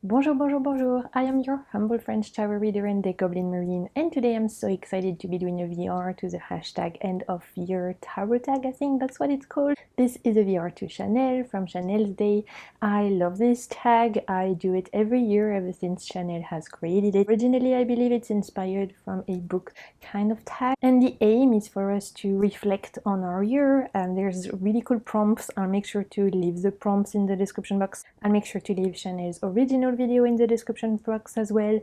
Bonjour, bonjour, bonjour. I am your humble French tarot reader and the Goblin Marine, and today I'm so excited to be doing a VR to the hashtag endofyeartarottag. I think that's what it's called. This is a VR to Chanel from Chanel's Day. I love this tag. I do it every year ever since Chanel has created it. Originally, I believe it's inspired from a book kind of tag, and the aim is for us to reflect on our year, and there's really cool prompts. I'll make sure to leave the prompts in the description box. I'll make sure to leave Chanel's original video in the description box as well,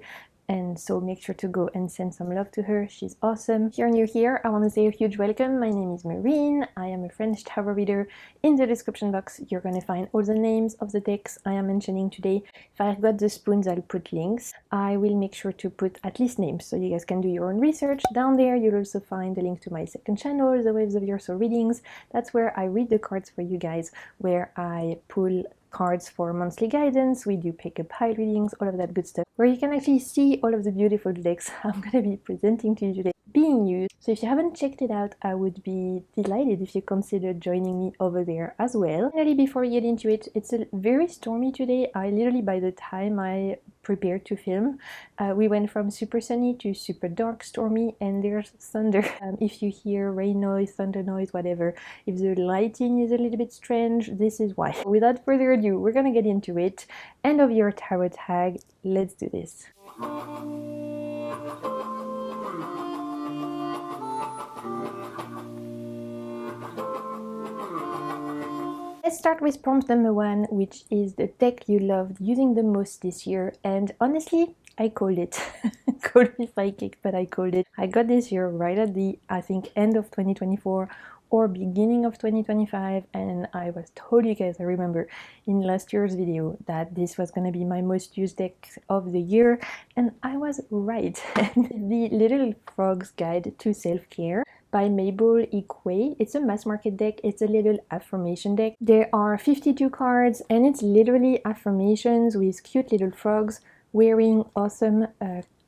and so make sure to go and send some love to her. She's awesome. If you're new here, I want to say a huge welcome. My name is Marine. I am a French tarot reader. In the description box you're going to find all the names of the decks I am mentioning today. If I got the spoons, I'll put links. I will make sure to put at least names so you guys can do your own research. Down there you'll also find the link to my second channel, the Waves of Your Soul readings. That's where I read the cards for you guys, where I pull cards for monthly guidance, we do pick up pile readings, all of that good stuff, where you can actually see all of the beautiful decks I'm going to be presenting to you today being used. So if you haven't checked it out, I would be delighted if you consider joining me over there as well. Finally, before we get into it, it's a very stormy today. I literally, by the time I prepared to film, we went from super sunny to super dark, stormy, and there's thunder. If you hear rain noise, thunder noise, whatever, if the lighting is a little bit strange, this is why. Without further ado, we're gonna get into it. End of your tarot tag. Let's do this. Let's start with prompt number 1, which is the deck you loved using the most this year. And honestly, I called it. Call me psychic, but I called it. I got this year right at the, I think, end of 2024 or beginning of 2025, and I was told you guys, I remember in last year's video, that this was gonna be my most used deck of the year, and I was right. The Little Frog's Guide to Self-Care by Mabel Equay. It's a mass market deck. It's a little affirmation deck. There are 52 cards, and it's literally affirmations with cute little frogs wearing awesome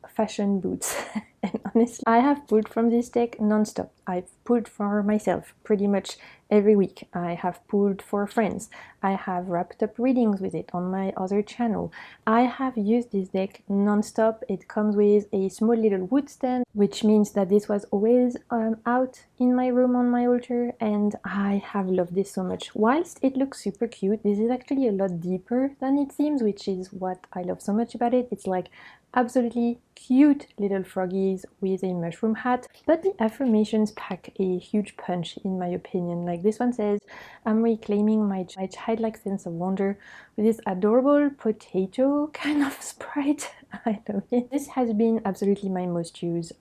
fashion boots. And honestly, I have pulled from this deck non-stop. I've pulled for myself pretty much every week. I have pulled for friends. I have wrapped up readings with it on my other channel. I have used this deck non-stop. It comes with a small little wood stand, which means that this was always out in my room on my altar, and I have loved this so much. Whilst it looks super cute, this is actually a lot deeper than it seems, which is what I love so much about it. It's like absolutely cute little froggies with a mushroom hat, but the affirmations pack a huge punch in my opinion. Like this one says, I'm reclaiming my childlike sense of wonder with this adorable potato kind of sprite. I love it. This has been absolutely my most used.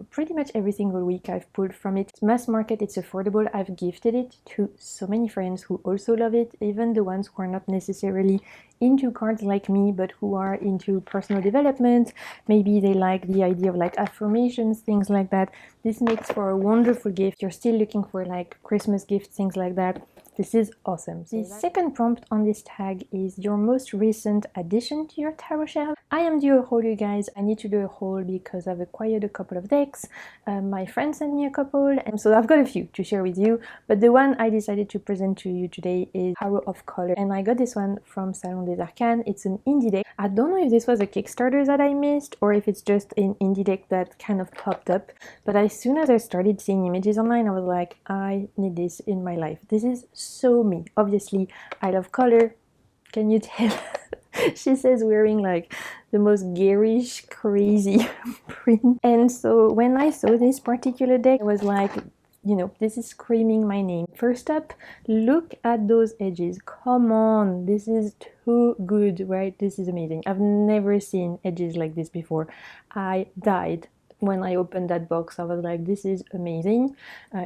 Pretty much every single week I've pulled from it. It's mass market, it's affordable. I've gifted it to so many friends who also love it, even the ones who are not necessarily into cards like me, but who are into personal development. Maybe they like the idea of like affirmations, things like that. This makes for a wonderful gift. You're still looking for like Christmas gifts, things like that. This is awesome. The second prompt on this tag is your most recent addition to your tarot shelf. I am due a haul, you guys. I need to do a haul because I've acquired a couple of decks. My friend sent me a couple, and so I've got a few to share with you. But the one I decided to present to you today is Tarot of Color, and I got this one from Salon des Arcanes. It's an indie deck. I don't know if this was a Kickstarter that I missed or if it's just an indie deck that kind of popped up. But as soon as I started seeing images online, I was like, I need this in my life. This is so me. Obviously, I love color. Can you tell? She says wearing like the most garish, crazy print. And so when I saw this particular deck, I was like, you know, this is screaming my name. First up, look at those edges. Come on, this is too good, right? This is amazing. I've never seen edges like this before. I died when I opened that box. I was like, this is amazing.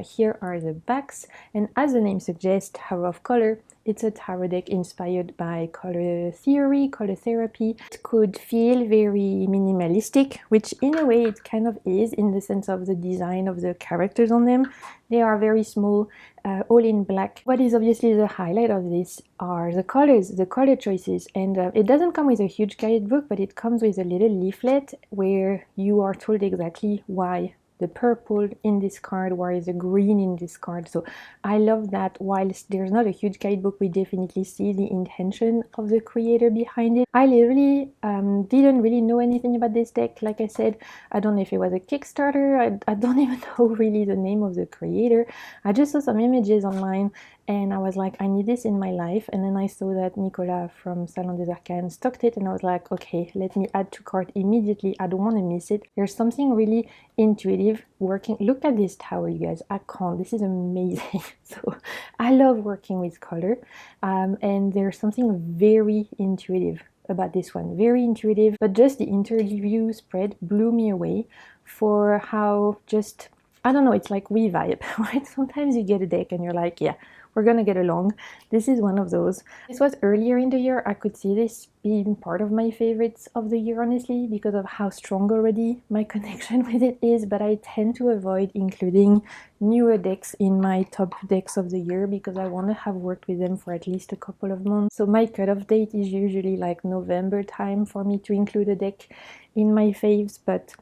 Here are the backs, and as the name suggests, Tarot of Color, it's a tarot deck inspired by color theory, color therapy. It could feel very minimalistic, which in a way it kind of is, in the sense of the design of the characters on them. They are very small, all in black. What is obviously the highlight of this are the colors, the color choices. And it doesn't come with a huge guidebook, but it comes with a little leaflet where you are told exactly why the purple in this card, whereas the green in this card. So I love that. Whilst there's not a huge guidebook, we definitely see the intention of the creator behind it. I literally didn't really know anything about this deck. Like I said, I don't know if it was a Kickstarter. I don't even know really the name of the creator. I just saw some images online and I was like, I need this in my life. And then I saw that Nicolas from Salon des Arcanes stocked it, and I was like, okay, let me add to cart immediately. I don't want to miss it. There's something really intuitive working. Look at this tower, you guys. I can't. This is amazing. So I love working with color, and there's something very intuitive about this one. Very intuitive, but just the interview spread blew me away for how just, I don't know, it's like we vibe, right? Sometimes you get a deck and you're like, yeah, we're gonna get along. This is one of those. This was earlier in the year. I could see this being part of my favorites of the year, honestly, because of how strong already my connection with it is, but I tend to avoid including newer decks in my top decks of the year because I want to have worked with them for at least a couple of months. So my cutoff date is usually like November time for me to include a deck in my faves, but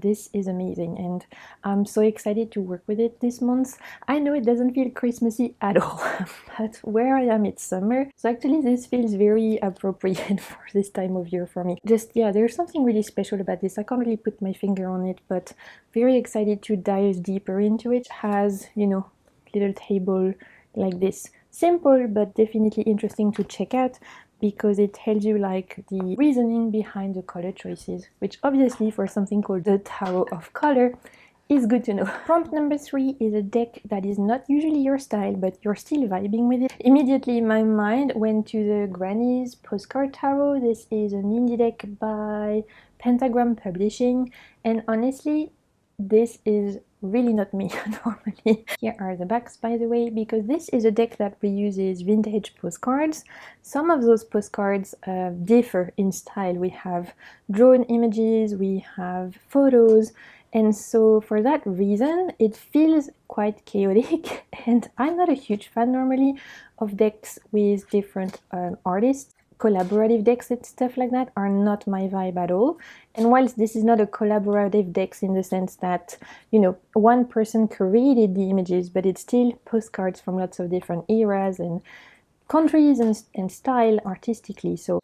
this is amazing and I'm so excited to work with it this month. I know it doesn't feel Christmassy at all, but where I am, it's summer, so actually this feels very appropriate for this time of year for me. Just, yeah, there's something really special about this. I can't really put my finger on it, but very excited to dive deeper into it. It has, you know, little table like this. Simple, but definitely interesting to check out, because it tells you like the reasoning behind the color choices, which obviously for something called the Tarot of Color is good to know. Prompt number 3 is a deck that is not usually your style, but you're still vibing with it. Immediately my mind went to the Granny's Postcard Tarot. This is an indie deck by Pentagram Publishing, and honestly, this is really not me normally. Here are the backs, by the way, because this is a deck that reuses vintage postcards. Some of those postcards differ in style. We have drawn images, we have photos, and so for that reason it feels quite chaotic, and I'm not a huge fan normally of decks with different artists. Collaborative decks and stuff like that are not my vibe at all. And whilst this is not a collaborative deck in the sense that, you know, one person created the images, but it's still postcards from lots of different eras and countries and style artistically. So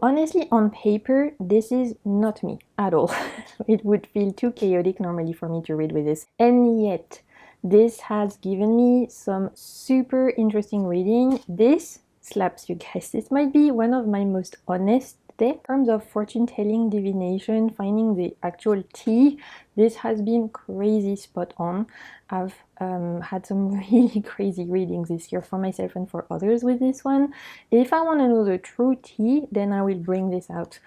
honestly, on paper, this is not me at all. It would feel too chaotic normally for me to read with this. And yet, this has given me some super interesting reading. This slaps, you guys. This might be one of my most honest decks in terms of fortune telling, divination, finding the actual tea. This has been crazy spot on. I've had some really crazy readings this year for myself and for others with this one. If I want to know the true tea, then I will bring this out.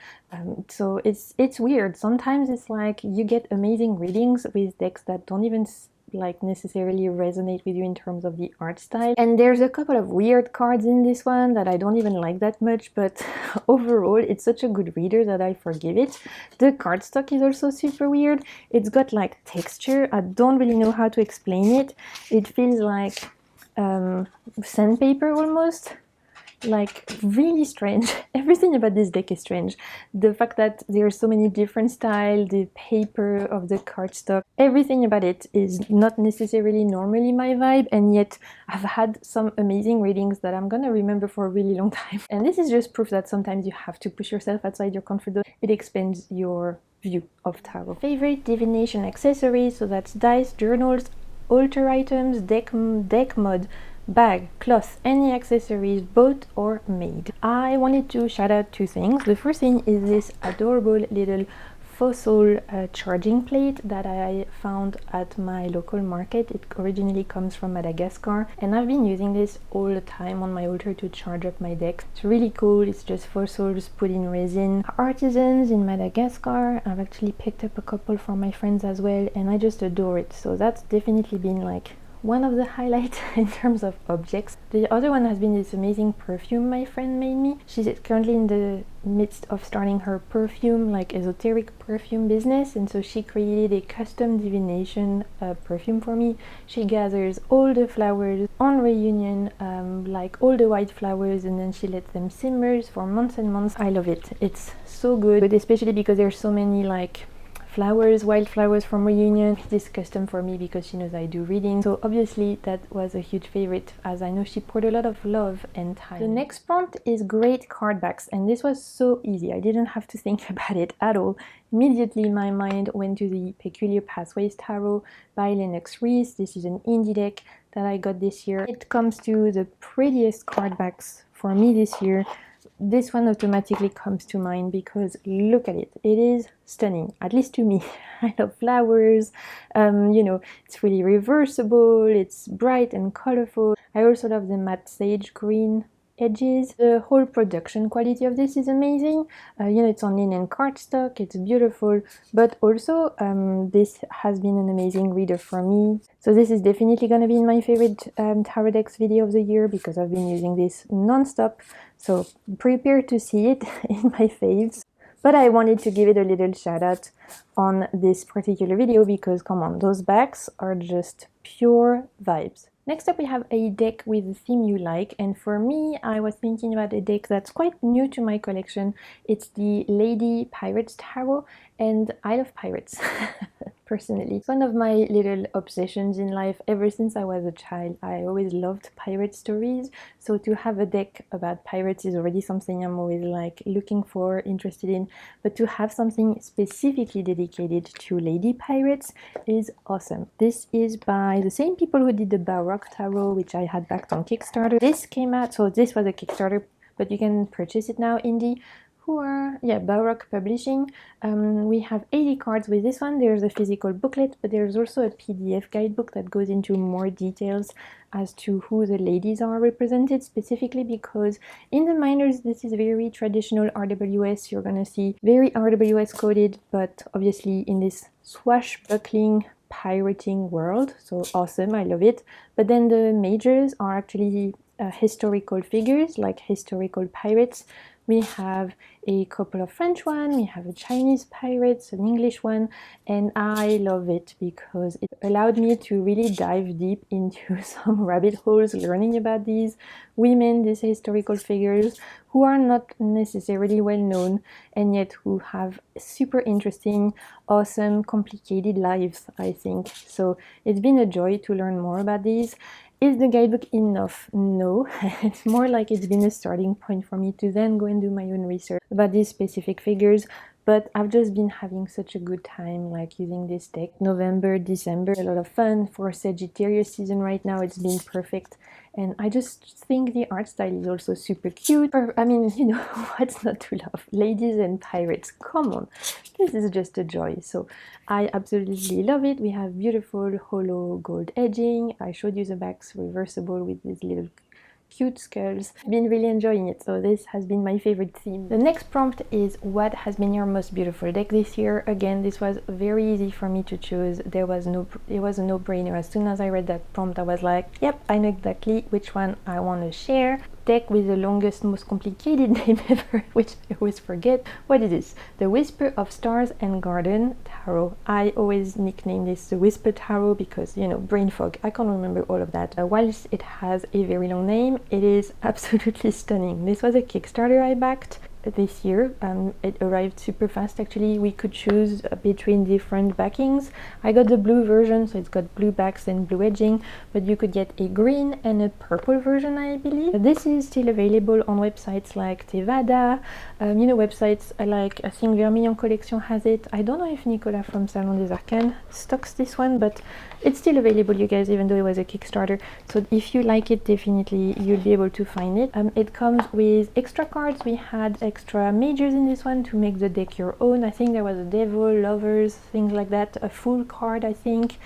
So it's weird. Sometimes it's like you get amazing readings with decks that don't even like necessarily resonate with you in terms of the art style, and there's a couple of weird cards in this one that I don't even like that much, but overall it's such a good reader that I forgive it. The cardstock is also super weird. It's got like texture. I don't really know how to explain it. It feels like sandpaper almost. Like really strange. Everything about this deck is strange. The fact that there are so many different styles, the paper of the cardstock, everything about it is not necessarily normally my vibe, and yet I've had some amazing readings that I'm gonna remember for a really long time. And this is just proof that sometimes you have to push yourself outside your comfort zone. It expands your view of tarot. Favorite divination accessories, so that's dice, journals, altar items, deck mod, bag, cloth, any accessories bought or made. I wanted to shout out 2 things. The first thing is this adorable little fossil charging plate that I found at my local market. It originally comes from Madagascar, and I've been using this all the time on my altar to charge up my decks. It's really cool. It's just fossils put in resin. Artisans in Madagascar. I've actually picked up a couple for my friends as well, and I just adore it. So that's definitely been like one of the highlights in terms of objects. The other one has been this amazing perfume my friend made me. She's currently in the midst of starting her perfume, like esoteric perfume business, and so she created a custom divination perfume for me. She gathers all the flowers on reunion, like all the white flowers, and then she lets them simmer for months and months. I love it. It's so good, especially because there's so many like flowers, wildflowers from Reunion. This is custom for me because she knows I do reading, so obviously that was a huge favorite, as I know she poured a lot of love and time. The next prompt is great card backs, and this was so easy. I didn't have to think about it at all. Immediately my mind went to the Peculiar Pathways Tarot by Lennox Reese. This is an indie deck that I got this year. It comes to the prettiest card backs for me this year. This one automatically comes to mind because look at it. It is stunning, at least to me. I love flowers, you know, it's really reversible, it's bright and colorful. I also love the matte sage green edges. The whole production quality of this is amazing. You know, it's on linen cardstock, it's beautiful, but also this has been an amazing reader for me. So this is definitely going to be in my favorite tarot decks video of the year because I've been using this non-stop. So prepare to see it in my faves. But I wanted to give it a little shout out on this particular video because come on, those backs are just pure vibes. Next up we have a deck with a theme you like, and for me I was thinking about a deck that's quite new to my collection. It's the Lady Pirates Tarot, and I love pirates. Personally, it's one of my little obsessions in life. Ever since I was a child, I always loved pirate stories, so to have a deck about pirates is already something I'm always like looking for, interested in, but to have something specifically dedicated to lady pirates is awesome. This is by the same people who did the Baroque Tarot, which I had backed on Kickstarter. This came out, so this was a Kickstarter, but you can purchase it now indie. Baroque Publishing. We have 80 cards with this one. There's a physical booklet, but there's also a PDF guidebook that goes into more details as to who the ladies are represented, specifically because in the minors this is very traditional RWS. You're gonna see very RWS coded, but obviously in this swashbuckling pirating world, so awesome, I love it. But then the majors are actually historical figures, like historical pirates. We have a couple of French ones, we have a Chinese pirates, an English one, and I love it because it allowed me to really dive deep into some rabbit holes learning about these women, these historical figures who are not necessarily well known and yet who have super interesting, awesome, complicated lives, I think. So it's been a joy to learn more about these. Is the guidebook enough? No. It's more like it's been a starting point for me to then go and do my own research about these specific figures. But I've just been having such a good time like using this deck. November, December, a lot of fun. For Sagittarius season right now, it's been perfect. And I just think the art style is also super cute. I mean, you know, what's not to love? Ladies and pirates, come on. This is just a joy. So I absolutely love it. We have beautiful hollow gold edging. I showed you the backs reversible with these little cute skulls. I've been really enjoying it, so this has been my favorite theme. The next prompt is what has been your most beautiful deck this year. Again, this was very easy for me to choose. It was a no-brainer. As soon as I read that prompt, I was like, yep, I know exactly which one I want to share. Deck with the longest, most complicated name ever, which I always forget. What is this? The Whisper of Stars and Garden Tarot. I always nickname this the Whisper Tarot because, you know, brain fog. I can't remember all of that. Whilst it has a very long name, it is absolutely stunning. This was a Kickstarter I backed this year. It arrived super fast actually. We could choose between different backings. I got the blue version, so it's got blue backs and blue edging, but you could get a green and a purple version, I believe. This is still available on websites like Tevada, you know, websites like, I think Vermillon Collection has it. I don't know if Nicolas from Salon des Arcanes stocks this one, but it's still available, you guys, even though it was a Kickstarter. So if you like it, definitely you'll be able to find it. It comes with extra cards. We had extra majors in this one to make the deck your own. I think there was a Devil, Lovers, things like that, a full card I think,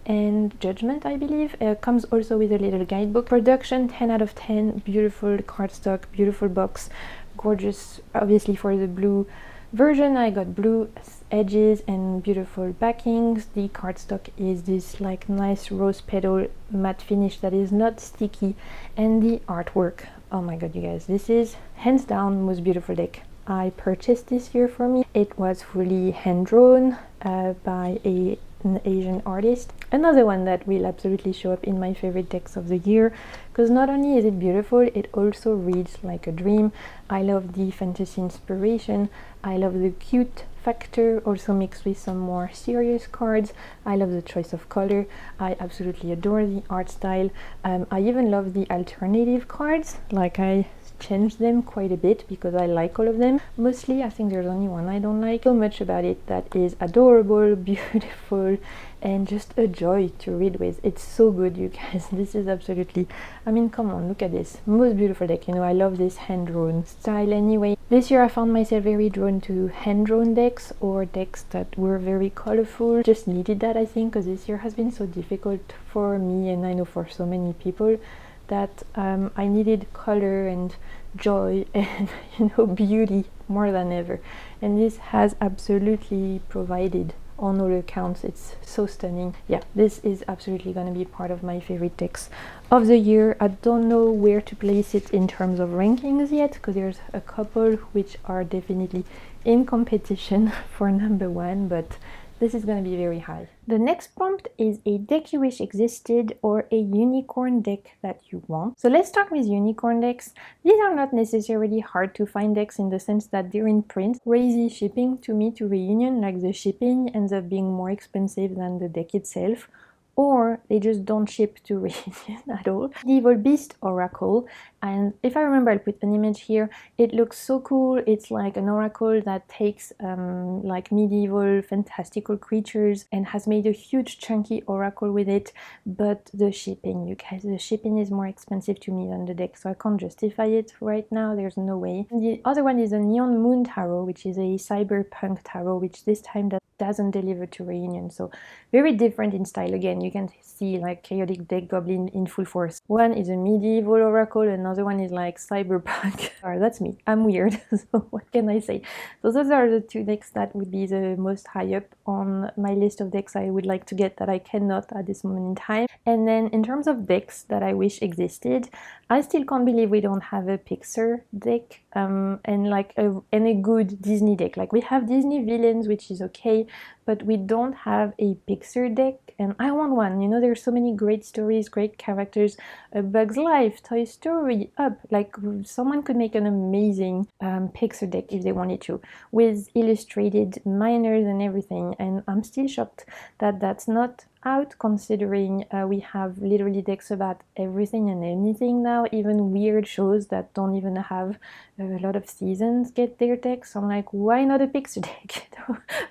and Judgment I believe. Comes also with a little guidebook. Production 10 out of 10, beautiful cardstock, beautiful box, gorgeous. Obviously for the blue version I got blue edges and beautiful backings. The cardstock is this like nice rose petal matte finish that is not sticky, and the artwork, oh my god, you guys, this is hands down most beautiful deck I purchased this year for me. It was fully hand drawn by an Asian artist. Another one that will absolutely show up in my favorite decks of the year, because not only is it beautiful, it also reads like a dream. I love the fantasy inspiration. I love the cute factor, also mixed with some more serious cards. I love the choice of color. I absolutely adore the art style. I even love the alternative cards. Like, I changed them quite a bit because I like all of them. Mostly, I think there's only one I don't like. So much about it that is adorable, beautiful, and just a joy to read with. It's so good, you guys. This is absolutely, I mean, come on, look at this. Most beautiful deck. You know, I love this hand-drawn style anyway. This year I found myself very drawn to hand-drawn decks, or decks that were very colorful. Just needed that, I think, because this year has been so difficult for me, and I know for so many people, that I needed color and joy and, you know, beauty more than ever. And this has absolutely provided on all accounts. It's so stunning. Yeah, this is absolutely going to be part of my favorite decks of the year. I don't know where to place it in terms of rankings yet, because there's a couple which are definitely in competition for number one, but this is going to be very high. The next prompt is a deck you wish existed, or a unicorn deck that you want. So let's start with unicorn decks. These are not necessarily hard to find decks in the sense that they're in print. Crazy shipping to me to Reunion, like the shipping ends up being more expensive than the deck itself, or they just don't ship to Reunion at all. Medieval Beast Oracle, and if I remember, I'll put an image here. It looks so cool. It's like an oracle that takes like medieval fantastical creatures and has made a huge chunky oracle with it, but the shipping, you guys, the shipping is more expensive to me than the deck, so I can't justify it right now. There's no way. And the other one is a Neon Moon Tarot, which is a cyberpunk tarot, which this time that doesn't deliver to Reunion, so very different in style. Again, you can see like chaotic deck goblin in full force. One is a medieval oracle, another one is like cyberpunk. Or that's me, I'm weird. So what can I say? So those are the two decks that would be the most high up on my list of decks I would like to get that I cannot at this moment in time. And then in terms of decks that I wish existed, I still can't believe we don't have a Pixar deck and like a good Disney deck. Like, we have Disney villains, which is okay, but we don't have a Pixar deck, and I want one. You know, there's so many great stories, great characters. Bug's Life, Toy Story, Up. Like, someone could make an amazing Pixar deck if they wanted to, with illustrated minors and everything, and I'm still shocked that that's not out, considering we have literally decks about everything and anything now. Even weird shows that don't even have a lot of seasons get their decks. I'm like, why not a Pixar deck?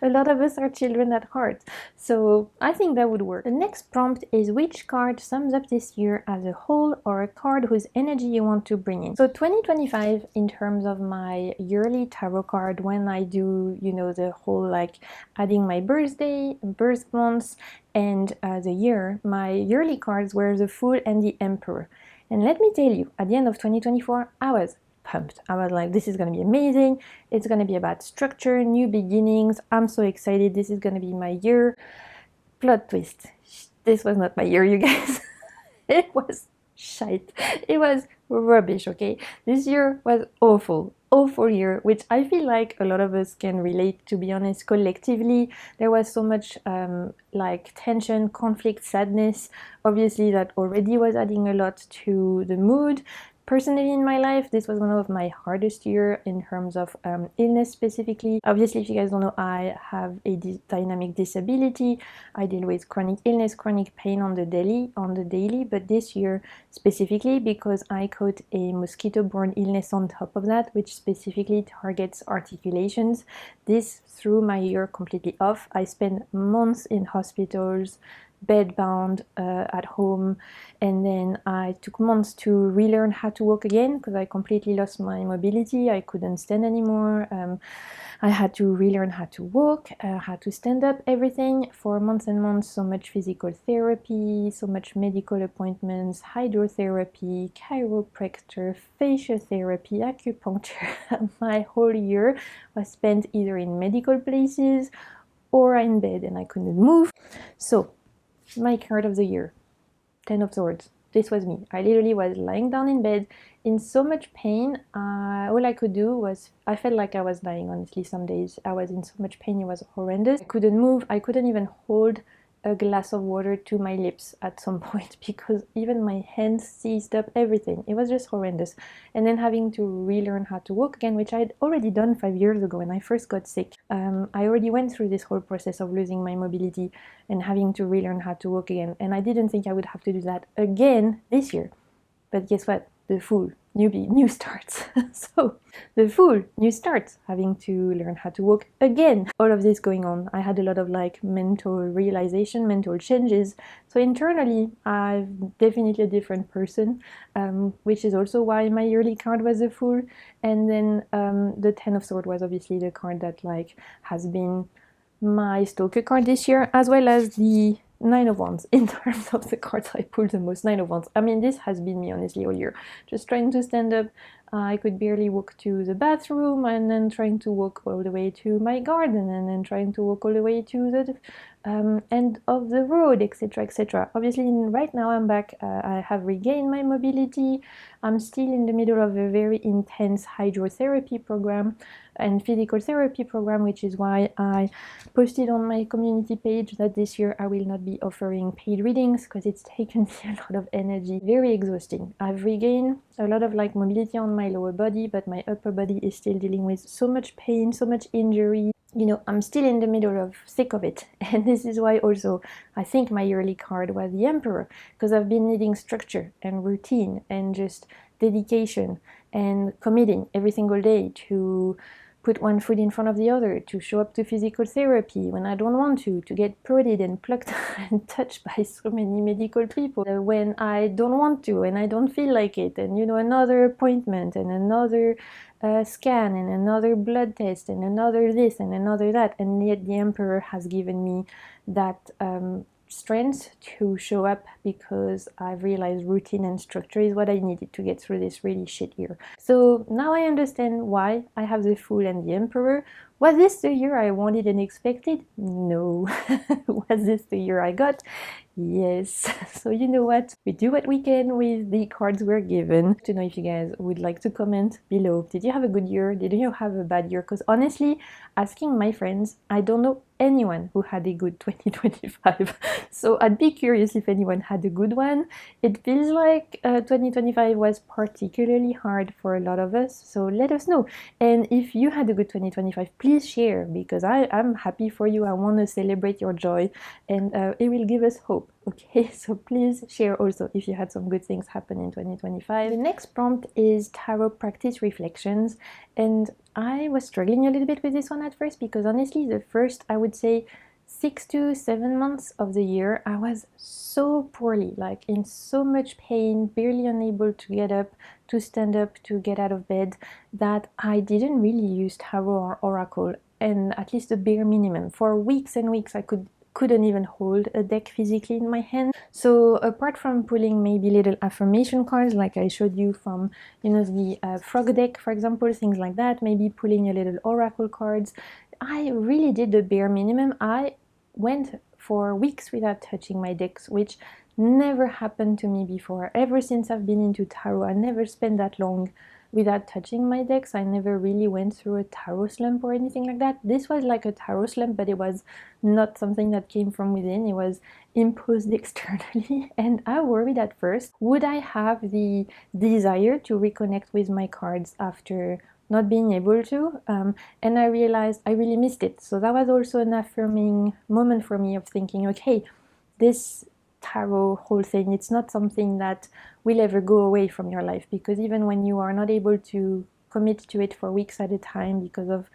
A lot of us are children at heart, so I think that would work. The next prompt is, which card sums up this year as a whole, or a card whose energy you want to bring in? So 2025, in terms of my yearly tarot card, when I do, you know, the whole like adding my birthday, birth months, and the year, my yearly cards were the Fool and the Emperor. And let me tell you, at the end of 2024, I was pumped. I was like, this is going to be amazing. It's going to be about structure, new beginnings. I'm so excited. This is going to be my year. Plot twist. This was not my year, you guys. It was shite. It was rubbish, okay? This year was awful year, which I feel like a lot of us can relate, to be honest. Collectively, there was so much like tension, conflict, sadness. Obviously, that already was adding a lot to the mood. Personally, in my life, this was one of my hardest year in terms of illness specifically. Obviously, if you guys don't know, I have a dynamic disability. I deal with chronic illness, chronic pain on the daily, but this year specifically, because I caught a mosquito-borne illness on top of that, which specifically targets articulations, this threw my year completely off. I spent months in hospitals, bedbound at home, and then I took months to relearn how to walk again, because I completely lost my mobility. I couldn't stand anymore. I had to relearn how to walk, how to stand up, everything for months and months. So much physical therapy, so much medical appointments, hydrotherapy, chiropractor, facial therapy, acupuncture. My whole year was spent either in medical places or in bed, and I couldn't move. So my card of the year, 10 of Swords. This was me. I literally was lying down in bed in so much pain. All I could do was, I felt like I was dying, honestly. Some days I was in so much pain, it was horrendous. I couldn't move. I couldn't even hold a glass of water to my lips at some point because even my hands seized up everything. It was just horrendous. And then having to relearn how to walk again, which I'd already done 5 years ago when I first got sick. I already went through this whole process of losing my mobility and having to relearn how to walk again. And I didn't think I would have to do that again this year. But guess what? The fool, newbie, new starts. So the fool, new starts, having to learn how to walk again. All of this going on. I had a lot of like mental realization, mental changes. So internally, I'm definitely a different person, which is also why my yearly card was a fool. And then the Ten of Swords was obviously the card that like has been my stalker card this year, as well as the Nine of Wands. In terms of the cards I pulled the most, Nine of Wands. I mean, this has been me honestly all year. Just trying to stand up. I could barely walk to the bathroom, and then trying to walk all the way to my garden, and then trying to walk all the way to the end of the road, etc, etc. Obviously right now I'm back. I have regained my mobility. I'm still in the middle of a very intense hydrotherapy program and physical therapy program, which is why I posted on my community page that this year I will not be offering paid readings because it's taken me a lot of energy, very exhausting. I've regained a lot of like mobility on my lower body, but my upper body is still dealing with so much pain, so much injury. You know, I'm still in the middle of thick of it. And this is why also I think my yearly card was the Emperor, because I've been needing structure and routine and just dedication and committing every single day to put one foot in front of the other, to show up to physical therapy when I don't want to get prodded and plucked and touched by so many medical people when I don't want to and I don't feel like it, and you know, another appointment and another scan and another blood test and another this and another that, and yet the Emperor has given me that strength to show up because I've realized routine and structure is what I needed to get through this really shit year. So now I understand why I have the Fool and the Emperor. Was this the year I wanted and expected? No. Was this the year I got? Yes. So you know what? We do what we can with the cards we're given. To know if you guys would like to comment below. Did you have a good year? Did you have a bad year? Because honestly, asking my friends, I don't know anyone who had a good 2025. So I'd be curious if anyone had a good one. It feels like 2025 was particularly hard for a lot of us. So let us know. And if you had a good 2025, please share, because I'm happy for you. I want to celebrate your joy, and it will give us hope. Okay, so please share also if you had some good things happen in 2025. The next prompt is tarot practice reflections, and I was struggling a little bit with this one at first because honestly the first, I would say, 6 to 7 months of the year I was so poorly, like in so much pain, barely unable to get up, to stand up, to get out of bed, that I didn't really use tarot or oracle, and at least the bare minimum. For weeks and weeks I couldn't even hold a deck physically in my hand. So apart from pulling maybe little affirmation cards like I showed you from, you know, the frog deck, for example, things like that, maybe pulling a little oracle cards, I really did the bare minimum. I went for weeks without touching my decks, which never happened to me before. Ever since I've been into tarot, I never spent that long without touching my decks. I never really went through a tarot slump or anything like that. This was like a tarot slump, but it was not something that came from within. It was imposed externally, and I worried at first, would I have the desire to reconnect with my cards after not being able to, and I realized I really missed it. So that was also an affirming moment for me of thinking, okay, this tarot whole thing, it's not something that will ever go away from your life, because even when you are not able to commit to it for weeks at a time because of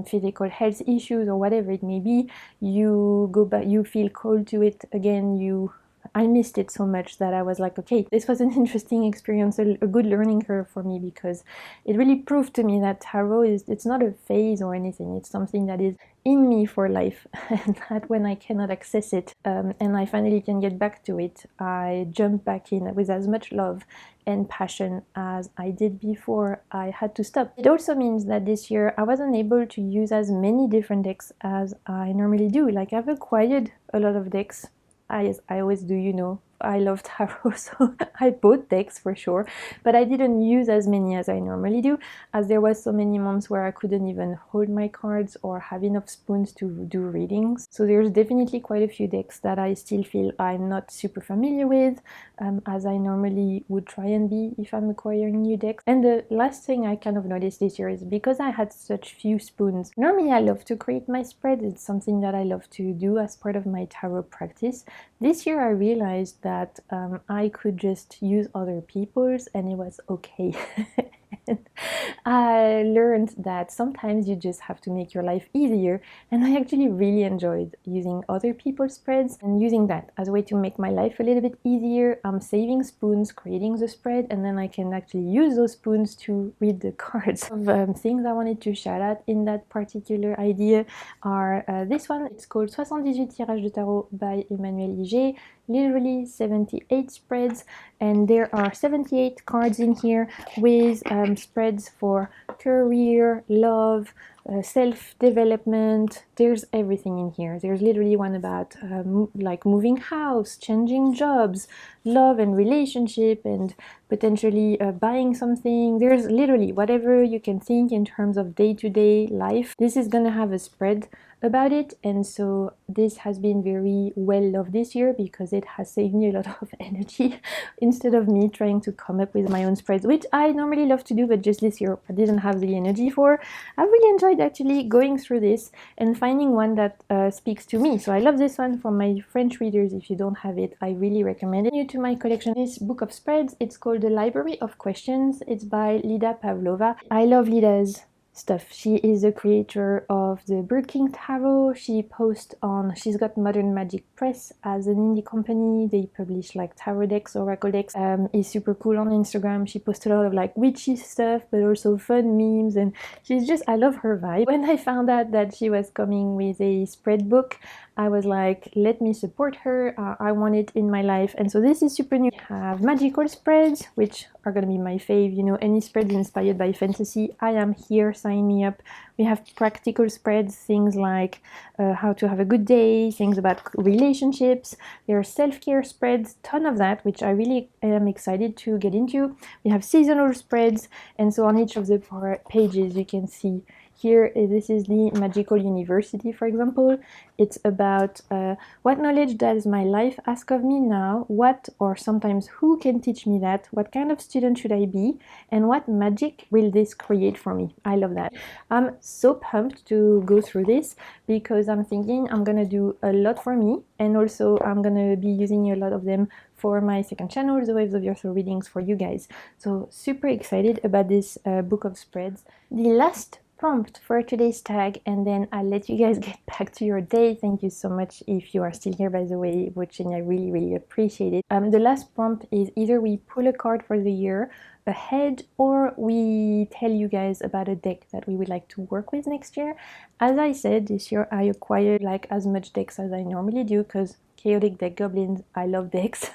physical health issues or whatever it may be, you go back, you feel called to it again. I missed it so much that I was like, okay, this was an interesting experience, a good learning curve for me, because it really proved to me that tarot it's not a phase or anything. It's something that is in me for life, and that when I cannot access it and I finally can get back to it, I jump back in with as much love and passion as I did before I had to stop. It also means that this year I wasn't able to use as many different decks as I normally do. Like, I've acquired a lot of decks, as I always do, you know, I love tarot, so I bought decks for sure, but I didn't use as many as I normally do, as there was so many months where I couldn't even hold my cards or have enough spoons to do readings. So there's definitely quite a few decks that I still feel I'm not super familiar with, as I normally would try and be if I'm acquiring new decks. And the last thing I kind of noticed this year is because I had such few spoons. Normally I love to create my spread, it's something that I love to do as part of my tarot practice. This year I realized that I could just use other people's and it was okay. I learned that sometimes you just have to make your life easier, and I actually really enjoyed using other people's spreads and using that as a way to make my life a little bit easier. I'm saving spoons, creating the spread, and then I can actually use those spoons to read the cards. Things I wanted to shout out in that particular idea are this one. It's called 78 Tirages de Tarot by Emmanuel Iger. Literally 78 spreads, and there are 78 cards in here with spreads for career, love, self-development. There's everything in here. There's literally one about like moving house, changing jobs, love and relationship, and potentially buying something. There's literally whatever you can think in terms of day-to-day life. This is gonna have a spread about it, and so this has been very well loved this year because it has saved me a lot of energy instead of me trying to come up with my own spreads, which I normally love to do, but just this year I didn't have the energy for. I really enjoyed actually going through this and finding one that speaks to me. So I love this one from my French readers. If you don't have it, I really recommend it. New to my collection, this book of spreads, it's called The Library of Questions. It's by Lida Pavlova. I love Lida's stuff. She is the creator of the Bird King Tarot. She's got Modern Magic Press as an indie company. They publish like tarot decks, oracle decks. Is super cool on Instagram. She posts a lot of like witchy stuff, but also fun memes, and she's just, I love her vibe. When I found out that she was coming with a spread book, I was like, let me support her. I want it in my life. And so this is super new. We have magical spreads, which are gonna be my fave. You know, any spreads inspired by fantasy, I am here, sign me up. We have practical spreads, things like how to have a good day, things about relationships. There are self-care spreads, ton of that, which I really am excited to get into. We have seasonal spreads, and so on each of the pages you can see here, this is the Magical University, for example. It's about what knowledge does my life ask of me now? What, or sometimes who can teach me that? What kind of student should I be? And what magic will this create for me? I love that. I'm so pumped to go through this because I'm thinking I'm gonna do a lot for me, and also I'm gonna be using a lot of them for my second channel, the Waves of Your Soul readings for you guys. So super excited about this book of spreads. The last prompt for today's tag, and then I'll let you guys get back to your day. Thank you so much if you are still here, by the way, watching. I really appreciate it. The last prompt is either we pull a card for the year ahead, or we tell you guys about a deck that we would like to work with next year. As I said, this year I acquired like as much decks as I normally do, because chaotic deck goblins, I love decks,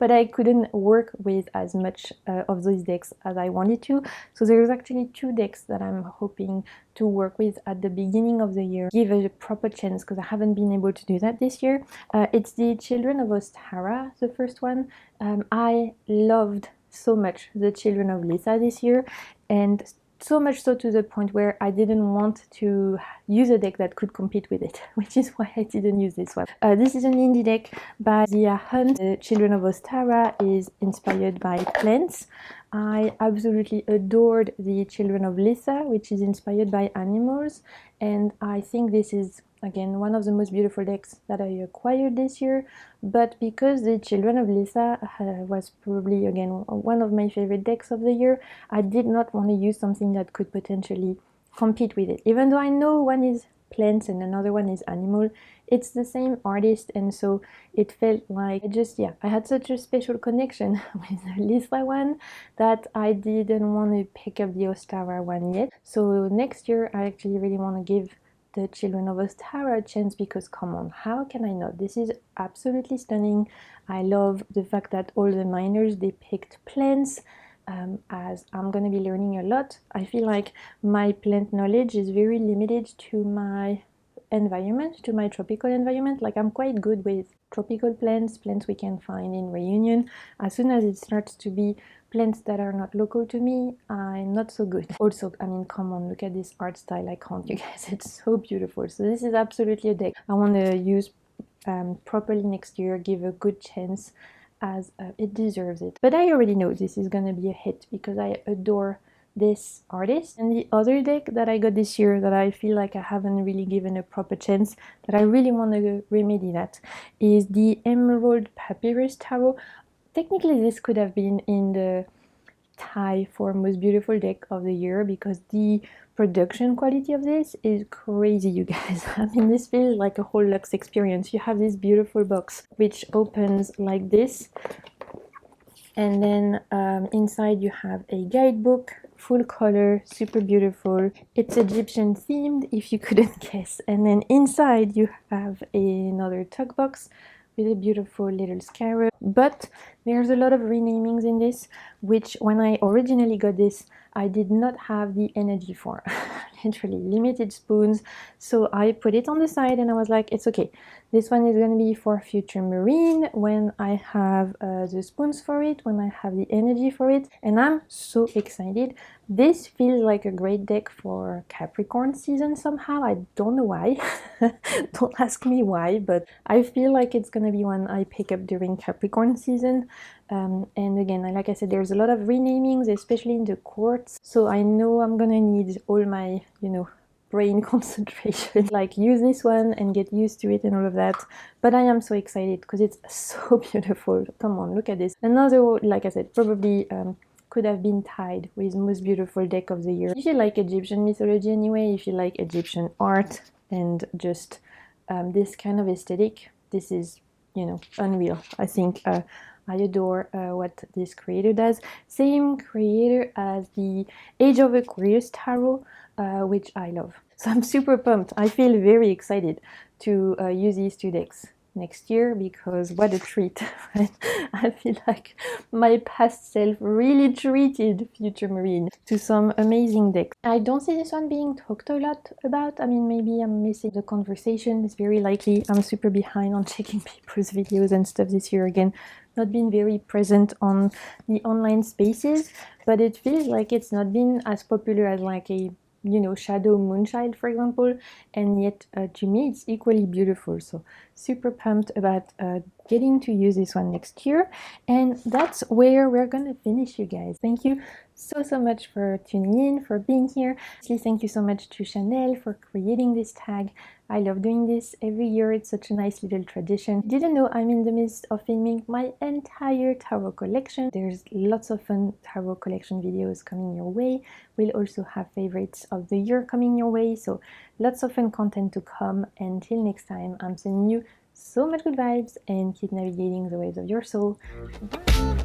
but I couldn't work with as much of those decks as I wanted to. So there's actually 2 decks that I'm hoping to work with at the beginning of the year, give it a proper chance, because I haven't been able to do that this year. It's the Children of Ostara, the first one. I loved so much the Children of Lisa this year, and so much so to the point where I didn't want to use a deck that could compete with it, which is why I didn't use this one. This is an indie deck by Zia Hunt. The Children of Ostara is inspired by plants. I absolutely adored the Children of Lisa, which is inspired by animals, and I think this is, again, one of the most beautiful decks that I acquired this year. But because the Children of Lisa was probably, again, one of my favorite decks of the year, I did not want to use something that could potentially compete with it. Even though I know one is plants and another one is animal, it's the same artist, and so it felt like I had such a special connection with the Lisa one that I didn't want to pick up the Ostara one yet. So next year I actually really want to give the Children of Ostara a chance, because come on, how can I not? This is absolutely stunning. I love the fact that all the minors depict plants. As I'm going to be learning a lot, I feel like my plant knowledge is very limited to my environment, to my tropical environment. Like I'm quite good with tropical plants we can find in Reunion. As soon as it starts to be plants that are not local to me, I'm not so good. Also, I mean, come on, look at this art style. I can't, you guys, it's so beautiful. So this is absolutely a deck I want to use properly next year, give a good chance, as it deserves it. But I already know this is gonna be a hit because I adore this artist. And the other deck that I got this year that I feel like I haven't really given a proper chance, that I really want to remedy that, is the Emerald Papyrus Tarot. Technically this could have been in the tie for most beautiful deck of the year because the production quality of this is crazy, you guys. I mean, this feels like a whole luxe experience. You have this beautiful box which opens like this, and then inside you have a guidebook, full color, super beautiful. It's Egyptian themed, if you couldn't guess. And then inside you have another tug box with a beautiful little scarab. But there's a lot of renamings in this, which when I originally got this, I did not have the energy for. Literally limited spoons. So I put it on the side and I was like, it's okay. This one is going to be for future marine when I have the spoons for it, when I have the energy for it. And I'm so excited. This feels like a great deck for Capricorn season somehow. I don't know why. Don't ask me why, but I feel like it's going to be one I pick up during Capricorn season. And again, like I said, there's a lot of renamings, especially in the quartz. So I know I'm gonna need all my, you know, brain concentration, like use this one and get used to it and all of that. But I am so excited because it's so beautiful. Come on, look at this. Another, like I said, probably could have been tied with most beautiful deck of the year. If you like Egyptian mythology anyway, if you like Egyptian art and just this kind of aesthetic, this is, you know, unreal. I think I adore what this creator does. Same creator as the Age of Aquarius Tarot, which I love. So I'm super pumped. I feel very excited to use these two decks next year because what a treat. Right? I feel like my past self really treated Future Marine to some amazing decks. I don't see this one being talked a lot about. I mean, maybe I'm missing the conversation. It's very likely. I'm super behind on checking people's videos and stuff this year again. Not been very present on the online spaces, but it feels like it's not been as popular as like a, you know, Shadow Moonchild, for example, and yet to me it's equally beautiful. So super pumped about getting to use this one next year. And that's where we're gonna finish, you guys. Thank you so much for tuning in, for being here. Thank you so much to Chanel for creating this tag. I love doing this every year. It's such a nice little tradition. Didn't know I'm in the midst of filming my entire tarot collection. There's lots of fun tarot collection videos coming your way. We'll also have favorites of the year coming your way. So lots of fun content to come. Until next time, I'm sending you so much good vibes and keep navigating the waves of your soul. Bye!